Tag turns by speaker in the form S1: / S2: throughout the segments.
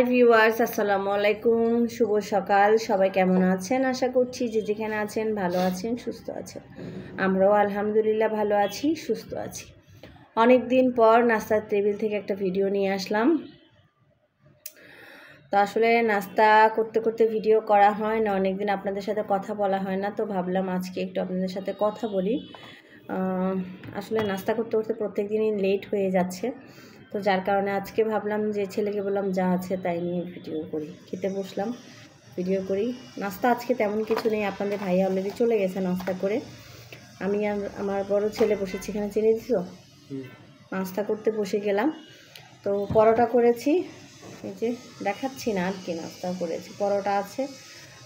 S1: Hi viewers, আসসালামু আলাইকুম। শুভ সকাল। সবাই কেমন আছেন? আশা করছি যে যেখানে আছেন ভালো আছেন, সুস্থ আছেন। আমরাও আলহামদুলিল্লাহ ভালো আছি, সুস্থ আছি। অনেক দিন পর নাস্তার টেবিল থেকে একটা ভিডিও নিয়ে আসলাম। তো আসলে নাস্তা করতে করতে ভিডিও করা হয় না, অনেক দিন আপনাদের সাথে কথা বলা হয় না, তো ভাবলাম আজকে একটু আপনাদের সাথে কথা বলি। আসলে নাস্তা করতে করতে প্রত্যেক দিনই লেট হয়ে যাচ্ছে, তো যার কারণে আজকে ভাবলাম যে ছেলেকে বললাম যা আছে তাই নিয়ে ভিডিও করি। খেতে বসলাম, ভিডিও করি। নাস্তা আজকে তেমন কিছু নেই, আপনাদের ভাইয়া অলরেডি চলে গেছে নাস্তা করে। আমি আর আমার বড় ছেলে বসেছি এখানে, চিনি দিছো, নাস্তা করতে বসে গেলাম। তো পরোটা করেছি, এই যে দেখাচ্ছি না আর কি নাস্তা করেছি। পরোটা আছে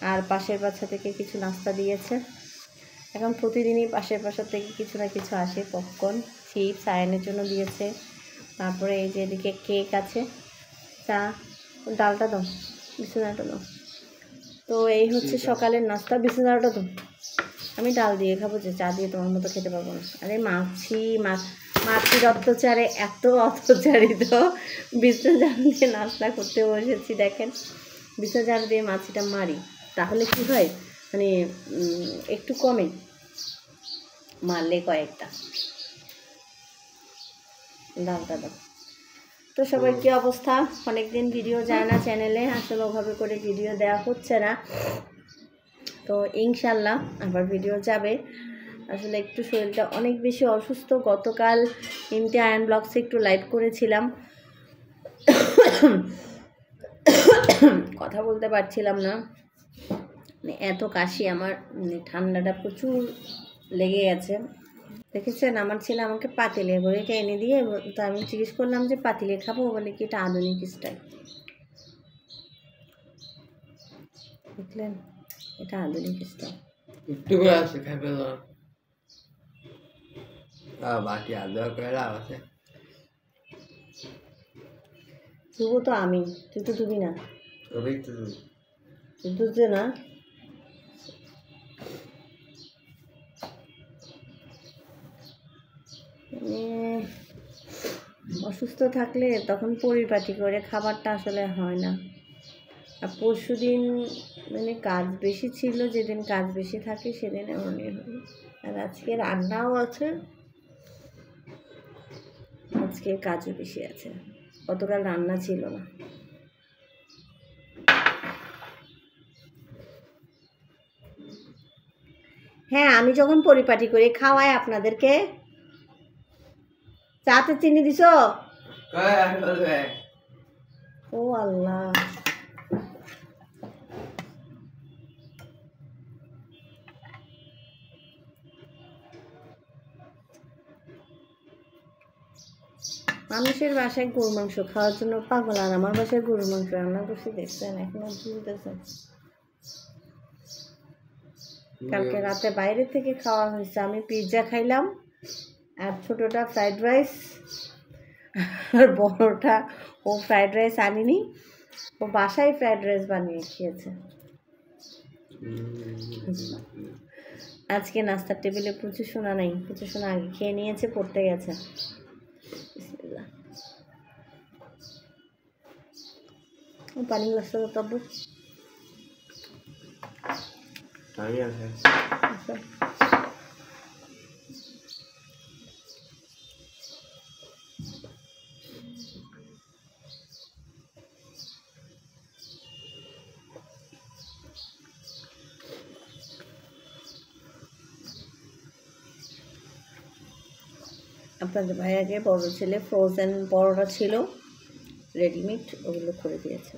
S1: আর পাশের বাসা থেকে কিছু নাস্তা দিয়েছে। এখন প্রতিদিনই পাশের বাসা থেকে কিছু না কিছু আসে, পপকর্ন, চিপস আয়নের জন্য দিয়েছে। তারপরে এই যে এদিকে কেক আছে, চা, ডালটা দাও, বিছানাটা দাও। তো এই হচ্ছে সকালের নাস্তা। বিছানাটা দাও, আমি ডাল দিয়ে খাবো, যে চা দিয়ে তোমার মতো খেতে পারবো না। আরে মাছির অত্যাচারে এত অত্যাচারিত, বিছানা ঝাড়ু দিয়ে নাস্তা করতে বসেছি। দেখেন, বিছানা ঝাড়ু দিয়ে মাছিটা মারি, তাহলে কি হয়, মানে একটু কমে, মারলে কয়েকটা। ডালটা দাও। তো সবার কী অবস্থা? অনেকদিন ভিডিও যায় না চ্যানেলে, আসলে ওভাবে করে ভিডিও দেওয়া হচ্ছে না, তো ইনশাল্লাহ আবার ভিডিও যাবে। আসলে একটু শরীরটা অনেক বেশি অসুস্থ। গতকাল ইমতি আয়ন ব্লগসে একটু লাইভ করেছিলাম, কথা বলতে পারছিলাম না, এত কাশি আমার, ঠান্ডাটা প্রচুর লেগে গেছে। দেখেছেন, আমার ছেলে আমাকে পাতিলে করে এনে দিয়ে, তো আমি জিজ্ঞেস করলাম যে পাতিলে খাবো, বলে কি এটা আধুনিক স্টাইল। দেখলেন, এটা আধুনিক স্টাইল।
S2: একটু করে আছে খাবে না, বাকি আদা করে আছে।
S1: তুবো তো আমি, তুই তো তুবি না, তুই তুলছে না। অসুস্থ থাকলে তখন পরিপাটি করে খাবারটা আসলে হয় না। আর পরশু দিন মানে কাজ বেশি ছিল, যেদিন কাজ বেশি থাকে সেদিন এমনই হয়। আর আজকে রান্নাও আছে, আজকে কাজও বেশি আছে, গতকাল রান্না ছিল না। হ্যাঁ, আমি যখন পরিপাটি করে খাওয়াই আপনাদেরকে, চাতে চিনি দিছো? ও আল্লাহ, মানুষের বাসায় গরুর মাংস খাওয়ার জন্য পাগল, আর আমার বাসায় গরুর মাংস রান্না করছি, দেখছেন এখনো ঝুলতেছে। কালকে রাতে বাইরে থেকে খাওয়া হয়েছে, আমি পিৎজা খাইলাম, আর ছোটোটা ফ্রাইড রাইস, আর বড়টা ও ফ্রাইড রাইস আনিনি, ও বাসায় ফ্রাইড রাইস বানিয়ে খেয়েছে। আজকে নাস্তার টেবিলে প্রচুর সোনা নাই, প্রচুর সোনা আগে খেয়ে নিয়েছে, পড়তে গেছে। পানি গ্লাসটা তো তবু আপনাদের ভাইয়াকে বড় ছেলে ফ্রোজেন পরোটা ছিল রেডিমেড, ওগুলো করে দিয়েছে।